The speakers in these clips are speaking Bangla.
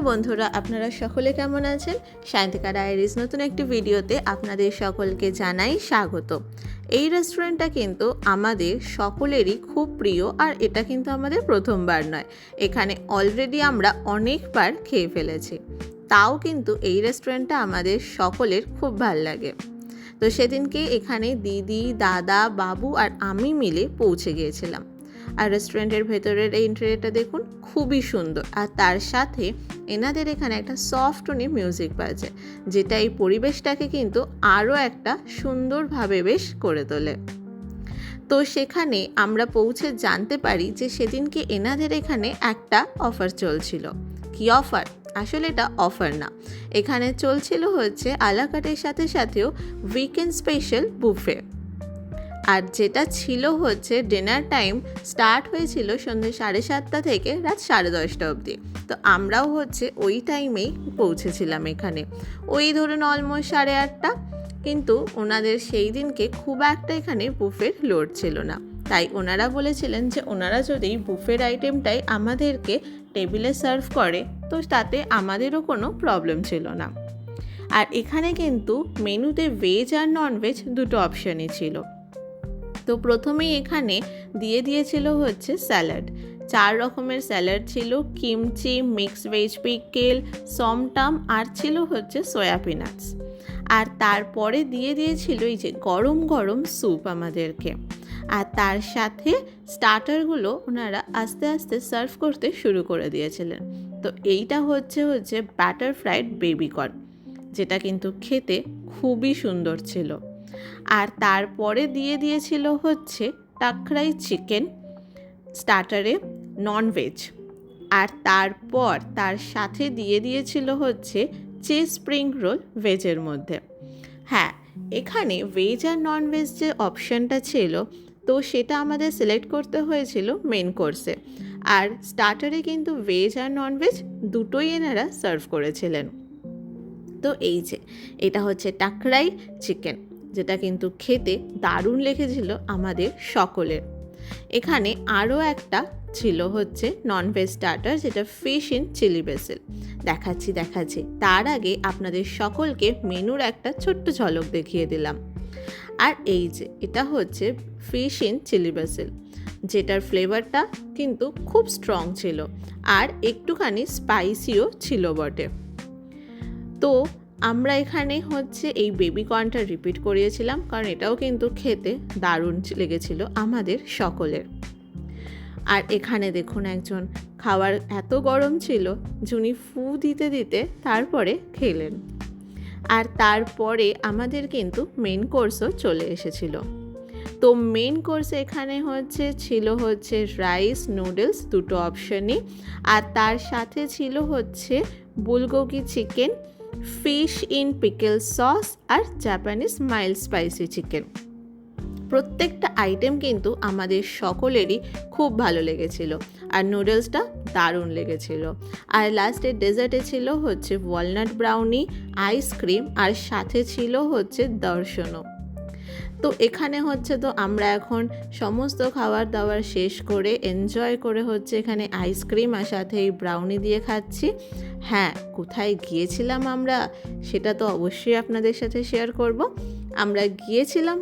বন্ধুরা, আপনারা সকলে কেমন আছেন? সায়ন্তিকা ডায়েরিজ নতুন একটি ভিডিওতে আপনাদের সকলকে জানাই স্বাগত। এই রেস্টুরেন্টটা কিন্তু আমাদের সকলেরই খুব প্রিয়, আর এটা কিন্তু আমাদের প্রথমবার নয়। এখানে অলরেডি আমরা অনেকবার খেয়ে ফেলেছি, তাও কিন্তু এই রেস্টুরেন্টটা আমাদের সকলের খুব ভাল লাগে। তো সেদিনকে এখানে দিদি, দাদা, বাবু আর আমি মিলে পৌঁছে গিয়েছিলাম। আর রেস্টুরেন্টের ভেতরের এই ইন্টেরিয়রটা দেখুন, খুবই সুন্দর। আর তার সাথে এনাদের এখানে একটা সফট টোনে মিউজিক বাজে, যেটা এই পরিবেশটাকে কিন্তু আরও একটা সুন্দরভাবে বেশ করে তোলে। তো সেখানে আমরা পৌঁছে জানতে পারি যে সেদিনকে এনাদের এখানে একটা অফার চলছিল। কি অফার? আসলে এটা অফার না, এখানে চলছিল হচ্ছে আলাকাটের সাথে সাথেও উইকেন্ড স্পেশাল বুফে। আর যেটা ছিল হচ্ছে ডিনার টাইম স্টার্ট হয়েছিল সন্ধ্যে 7:30 থেকে রাত 10:30 অবধি। তো আমরাও হচ্ছে ওই টাইমেই পৌঁছেছিলাম এখানে, ওই ধরুন অলমোস্ট 8:30। কিন্তু ওনাদের সেই দিনকে খুব একটা এখানে বুফের লোড ছিল না, তাই ওনারা বলেছিলেন যে ওনারা যদি বুফের আইটেমটাই আমাদেরকে টেবিলে সার্ভ করে তো তাতে আমাদেরও কোনো প্রবলেম ছিল না। আর এখানে কিন্তু মেনুতে ভেজ আর ননভেজ দুটো অপশানই ছিল। তো প্রথমেই এখানে দিয়ে দিয়েছিল হচ্ছে স্যালাড। 4 রকমের স্যালাড ছিল, কিমচি, মিক্স ভেজ পিকেল, সমটাম, আর ছিল হচ্ছে সয়া পিনাটস। আর তারপরে দিয়ে দিয়েছিল এই যে গরম গরম স্যুপ আমাদেরকে। আর তার সাথে স্টার্টারগুলো ওনারা আস্তে আস্তে সার্ভ করতে শুরু করে দিয়েছিলেন। তো এইটা হচ্ছে ব্যাটার ফ্রাইড বেবিকর্ন, যেটা কিন্তু খেতে খুবই সুন্দর ছিল। আর তারপরে দিয়ে দিয়েছিল হচ্ছে টাকরাই চিকেন স্টার্টারে, ননভেজ। আর তারপর তার সাথে দিয়ে দিয়েছিল হচ্ছে চিজ স্প্রিং রোল ভেজের মধ্যে। হ্যাঁ, এখানে ভেজ আর ননভেজ যে অপশানটা ছিল, তো সেটা আমাদের সিলেক্ট করতে হয়েছিল মেন কোর্সে। আর স্টার্টারে কিন্তু ভেজ আর ননভেজ দুটোই এনারা সার্ভ করেছিলেন। তো এই যে এটা হচ্ছে টাকরাই চিকেন, যেটা কিন্তু খেতে দারুণ লেগেছিল আমাদের সকলের। এখানে আরও একটা ছিল হচ্ছে ননভেজ স্টার্টার, যেটা ফিশ ইন চিলি বেসিল। দেখাচ্ছি। তার আগে আপনাদের সকলকে মেনুর একটা ছোট্ট ঝলক দেখিয়ে দিলাম। আর এই যে এটা হচ্ছে ফিশ ইন চিলি বেসিল, যেটার ফ্লেভারটা কিন্তু খুব স্ট্রং ছিল আর একটুখানি স্পাইসিও ছিল বটে। তো আমরা এখানে হচ্ছে এই বেবিকর্নটা রিপিট করিয়েছিলাম, কারণ এটাও কিন্তু খেতে দারুণ লেগেছিল আমাদের সকলের। আর এখানে দেখুন, একজন খাবার এত গরম ছিল যিনি ফু দিতে দিতে তারপরে খেলেন। আর তারপরে আমাদের কিন্তু মেন কোর্সও চলে এসেছিল। তো মেন কোর্সে এখানে ছিল রাইস, নুডলস দুটো অপশনই। আর তার সাথে ছিল হচ্ছে bulgogi chicken, fish in pickle sauce আর জাপানিজ মাইল্ড স্পাইসি চিকেন। প্রত্যেকটা আইটেম কিন্তু আমাদের সকলেরই খুব ভালো লেগেছিল, আর নুডলসটা দারুণ লেগেছিল। আর লাস্টের ডেজার্টে ছিল হচ্ছে ওয়ালনাট ব্রাউনি, আইসক্রিম, আর সাথে ছিল হচ্ছে দর্শনও। তো এখানে তো আমরা এখন সমস্ত খাবার দাবার শেষ করে এনজয় করে এখানে আইসক্রিম আর সাথে এই ব্রাউনি দিয়ে খাচ্ছি। হ্যাঁ, কোথায় গিয়েছিলাম আমরা সেটা তো অবশ্যই আপনাদের সাথে শেয়ার করব। আমরা গিয়েছিলাম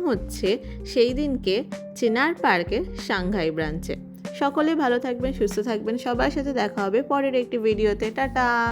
সেই দিনকে চিনার পার্কের সাংঘাই ব্রাঞ্চে। সকলে ভালো থাকবেন, সুস্থ থাকবেন, সবার সাথে দেখা হবে পরের একটি ভিডিওতে। টাটা।